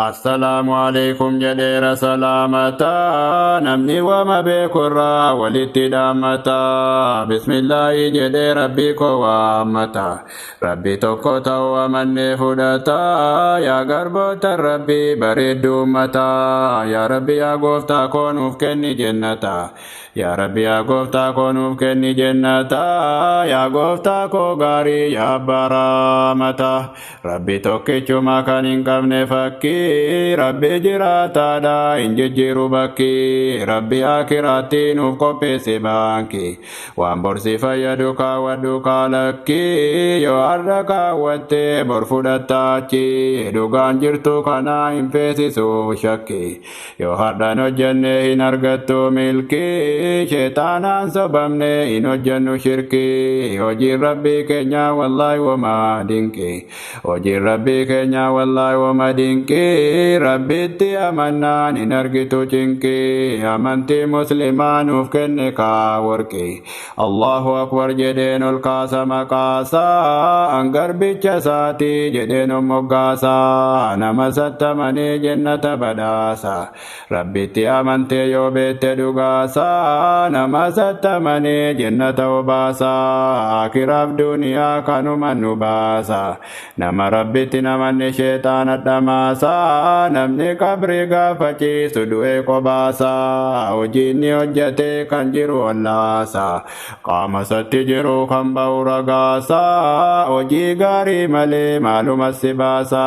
السلام عليكم جدير سلامتا نمني وما بكرة والاتدامتا بسم الله جدير ربك وامتا ربي توكوتا ومن فدتا يا غربوت ربي بريد متا يا ربي يا غوفتا كونوف كني جنتا يا ربي يا غوفتا كونوف كني جنتا يا غوفتا كو غاري يا برامتا ربي توكيچو ما كان انقمن فكي ربي جراتا دا انججيرو بكي ربي آكراتي نفقو سبانكي وانبرسي فيدوكا ودوكا لكي يو أردكا واتي برفودتاكي دوغان جرتو كنا انفيسي سو شكي يو هردانو جنة نرغتو ملكي شيطانا سبمني إنو جنو شركي يوجي ربي كنيا والله وما دينكي وجي ربي كنيا والله وما دينكي ربي تي أمنا نرغتو جنكي أمنتي مسلمان وفكنكا وركي الله أكبر جدين القاسم قاسا أنقر بيتشساتي جدين مقاسا نمست مني جنة بداسا ربي تي أمنتي يو بيت دقاسا نمست مني جنة وباسا آخر الدنيا كانوا من نباسا نما ربي تي نمني شيطان الدماسا نمني قبري غافتي سدوئي قباسا وجيني وجتي كنجرو اللاسا قام ستجرو خنبو رقاسا وجي غاري ملي معلوم السباسا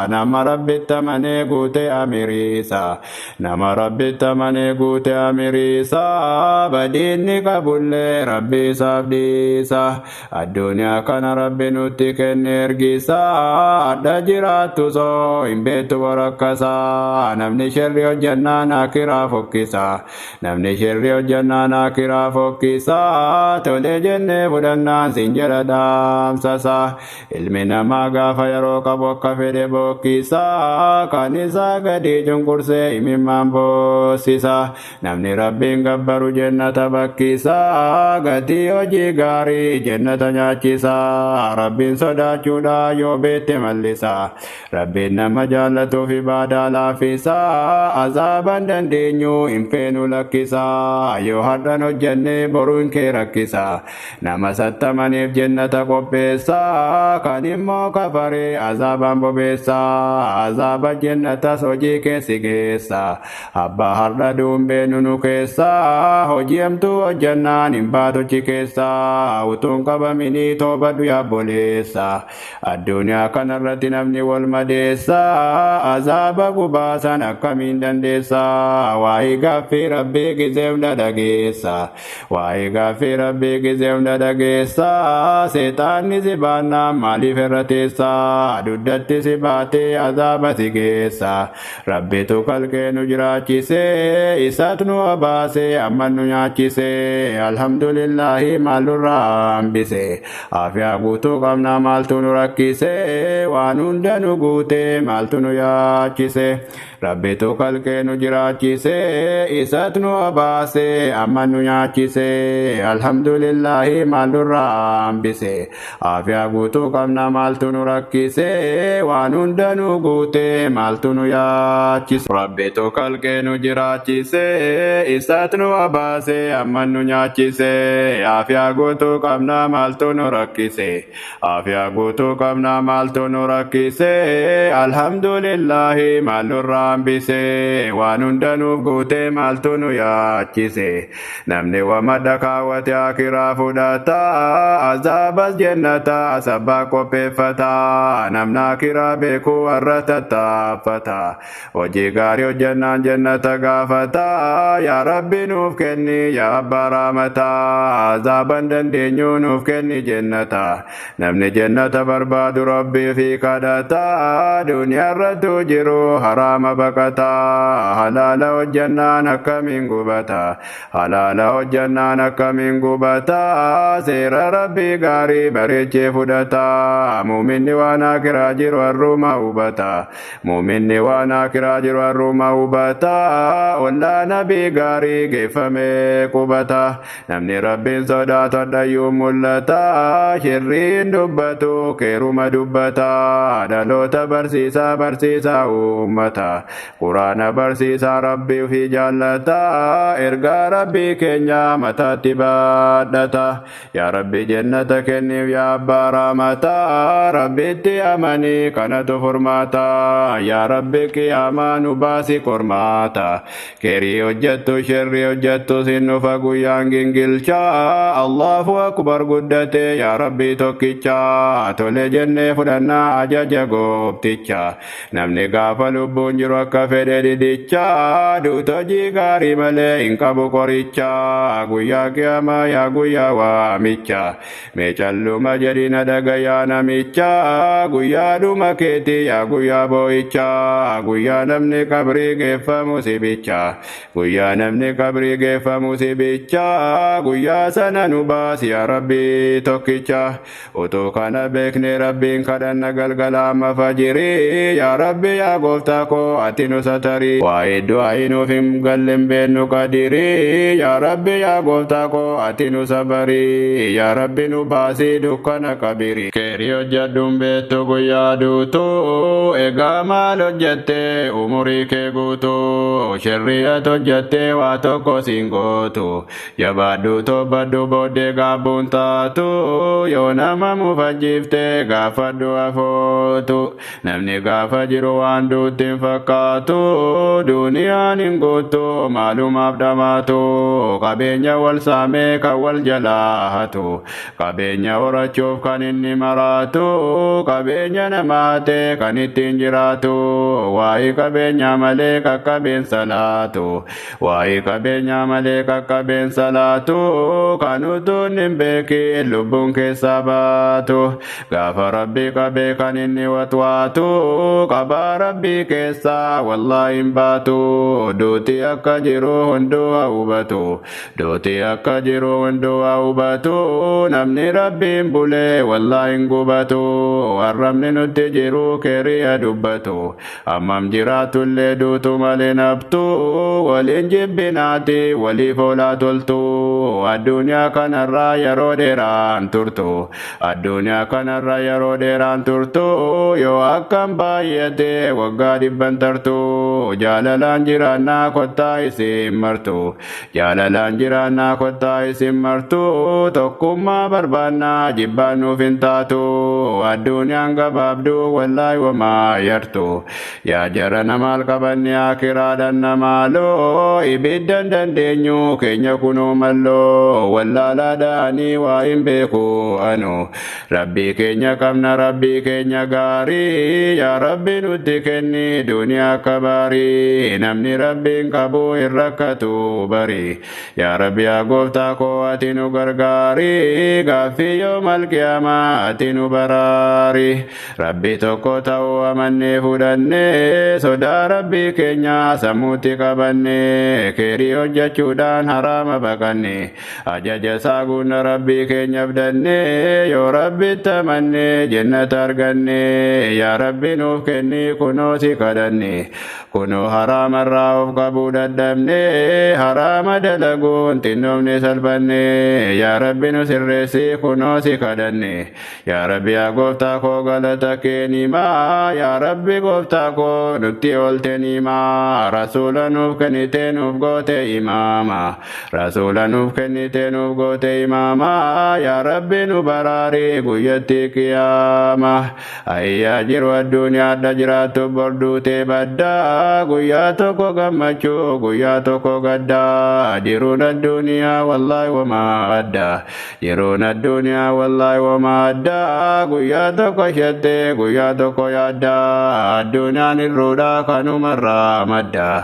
نما ربي التمني قوتي أميريسا نما ربي التمني قوتي أميريسا بديني قبول ربي سابديسا الدنيا كان ربي نتك النرقيسا الدجرات سو إن بيت ورقسا نمني شر الجنة ناكرا فكسا نمني شر الجنة ناكرا فكسا تولي جنة بدنا سنجر دام سسا علمنا ما غافا يروك بوك فيدي بوكيسا كانيسا قدي جنكر سي إمام بوسيسا نمني ربي غبرو جنة بكيسا قدي وجي غاري جنة نياچيسا ربي صدا چودا يو بيت ملسا ربي نما جالتو في بادا لافيسا عذابا دندينيو انفينو لكيسا يو حدنو جنة برون كي ركيسا نما ستمانيف جنة قبيسا كانمو كفري عذابا ببيسا عذابا جنة سوجي كيسي كيسا أبا هرد دوم بينونو كيسا هجيمتو جنة نمباتو چكيسا وطن قبميني توبدو يا بوليسا الدنيا كان الرد نمني والمديسا عذاب قباسا نكمين دنديسا واي غافي ربي كزيم ددقيسا واي غافي ربي كزيم ددقيسا سيطان نزبانا مالي فرتيسا دودت سباتي عذاب سيكيسا ربي تقلقي نجراچي سي إساتنو أباسي أمن نياچي سي الحمد لله مال الرام بسي آفيا قوتو قمنا مالتو نركي سي وانون دنو قوتي مالتو نياچي سي ربي تقلقي نجراچي سي إساتنو أباسي أمن نياچي سي الحمد لله مال الرام بسي آفيا قوتو قمنا مالتو نركي سي وانون دنو قوتي مالتو نياچي سي ربي تقلقي نجراچي سي إساتنو أباسي أمن نياچي سي آفيا قوتو قمنا مالتو نركي سي آفيا قوتو قمنا مالتو نركي سي الحمد لله مال الرام بسي وانون دنو قوتي مالتو نياچي سي نمني ومدكا وتاكرا فداتا عذاب الجنة سبا قبفتا نمنا كرا بيكو ورتتا فتا وجي غاريو جنة جنة غافتا يا ربي نوف كني يا برامتا عذابا دندينيو نوف كني جنة نمني جنة برباد ربي في كدتا دنيا ردو جرو حرام بكتا حلال وجنة نكمين قبتا حلال وجنة نكمين قبتا سير ربي غاري بريچه فدتا مؤمن وانا كراجر والروما وبتا مؤمن وانا كراجر والروما وبتا ولا نبي غاري geeffamee qubata namni rabbiin sodaatu addayyuu mul'ata shirriin dubbatu keeruma dubbata dhaloota barsiisaa ummata quraana barsiisaa rabbii fi jaallata ergaa rabbii keenya mataatti baadhata yaa rabbi jannata kenniif yaa abbaa rahmata rabbitti amanii kanatu furmaata yaa rabbi qiyaamaa nu baasi kormaata keerii hojjettu sherrii hojjettu sinnufa guyyaan gingilcha allahu akbar guddate yaa rabbi tokkicha tole jennee fudhannaa ajaja goofticha namni gaafa lubbuun jiru akka fedhe didicha duuto hojii gaarii malee hin qabu qoricha guyyaa qiyaamaa yaa guyyaa waamicha mee calluma jedhina dhagayaa namicha guyyaa dhuma keetii yaa guyyaa boo'icha guyyaa namni qabrii geeffamu sibicha guyyaa namni qabrii geeffamu sibicha guyyaa sana nu baasi yaa rabbi tokkicha utuu kana beekne rabbiin kadhanna galgala amma fajirii yaa rabbi yaa gooftaa koo ati nu satarii waa'ee du'aa nuuf hin galleen beennu qadirii yaa rabbi yaa gooftaa koo ati nu sabarii yaa rabbi nu baasii dukkana qabirii keerii hojjedhuun beektu guyyaa duutuu egaa maal hojjette umurii kee guutuu shirri'at hojjette waa tokko siin gootu jabaadhu tobbadhu booddee gaabbuun taatu yoo nama mufajjifte gaafadhu afootu namni gaafa jiru waan duutti hin fakkaatu duuniyaan hin guutu maalumaaf dhamaatu qabeenya wal saamee kan wal jalaa hatu qabeenya horachuuf kan inni maraatu qabeenya namaate kan ittiin jiraatu waa'ee qabeenya malee qaqqabeen salaatu waa'ee qabeenya malee qaqqabeen salaatu kan utuun hin beekin lubbuun keessaa baatu gaafa rabbii qabee kan inni watwaatu qabaa rabbii keessaa wallaahi hin baatu duuti akka jiru hunduu haa hubatu duuti akka jiru hunduu haa hubatu namni rabbiin bulee wallaahi hin gubatu arrabni nutti jiru keeriya dubbatu ammam jiraatullee duutu malee naftu waliin jibbinaati waliif oolaa toltu addunyaa kanarraa yeroo dheeraan turtu addunyaa kanarraa yeroo dheeraan turtu yoo akkam baay'ate waggaa dhibban tartu jaalalaan jiraannaa kottaa isin martu jaalalaan jiraannaa kottaa isin martu tokkummaa barbaannaa jibbaan nuuf hin taatu addunyaan gabaabduu wallaahi wamaa yartu yaa jarana maal qabanne akiraadhan namaaloo ibiddan dandeenyu keenya kunuu malloo wallaalaadhaanii waa hin beeku anu rabbii keenya qabna rabbii keenya gaarii yaa rabbi nutti kenni duniyaa kabaarii namni rabbiin qabu hin rakkatu barii yaa rabbi yaa gooftaa koo ati nu gargaarii gaaffii yoomal qiyaamaa ati nu baraarii rabbi tokko ta'uu amannee fudhannee sodaa rabbii keenya sammuutti qabannee keerii hojjechuudhaan haraama baqannee ajaja isaa guunna rabbii keenya abdannee yoo rabbitti amannee jannata argannee yaa rabbi nuuf kenni kunoo si kadhannee kunoo haraamarraa of qabuu dadhabnee haraama dalaguun xinnoomne salphannee yaa rabbi nu sirreessi kunoo si kadhannee yaa rabbi yaa gooftaa koo galata keenimaa yaa rabbi gooftaa koo nutti oolte nimaa rasuula nuuf kennite nuuf goote imaama rasuula nuuf kennite nuuf goote imaama yaa rabbi nu baraari guyyatti qiyaama ayyaa jiru addunyaadha jiraattu borduutee baddaa guyyaa tokko gammachuu guyyaa tokko gaddaa jiruun addunyaa wallaahi wamaa addaa jiruun addunyaa wallaahi wamaa addaa guyyaa tokko shattee guyyaa tokko yaaddaa addunyaan irruudhaa kanumarraa maddaa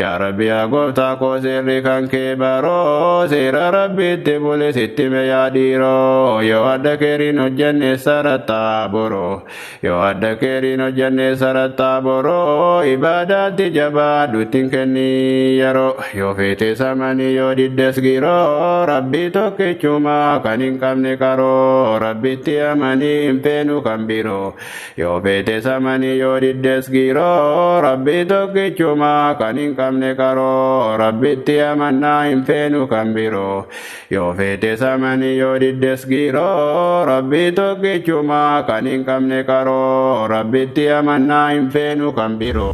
yaa rabbi yaa gooftaa koo seerri kan kee baroo seera rabbiitti bule sitti me yaa dhiiroo yoo adda keeriin hojjenne sarattaa boroo yoo adda keeriin hojjenne sarattaa boroo ibaadaatti jabaadhu ittiin kenni yeroo yoo feete samanii yoo diddes giroo rabbii tokkichuma kan hin qabne qaroo rabbitti amanii hin hinfeenu kan biroo yoo feete samanii yoo diddes giiroo rabbii tokkichuma kan hin qabne qaroo rabbitti amannaa hinfeenu kan biroo yoo feete samanii yoo diddes giiroo rabbii tokkichuma kan hin qabne qaroo rabbitti amannaa hinfeenu kan biroo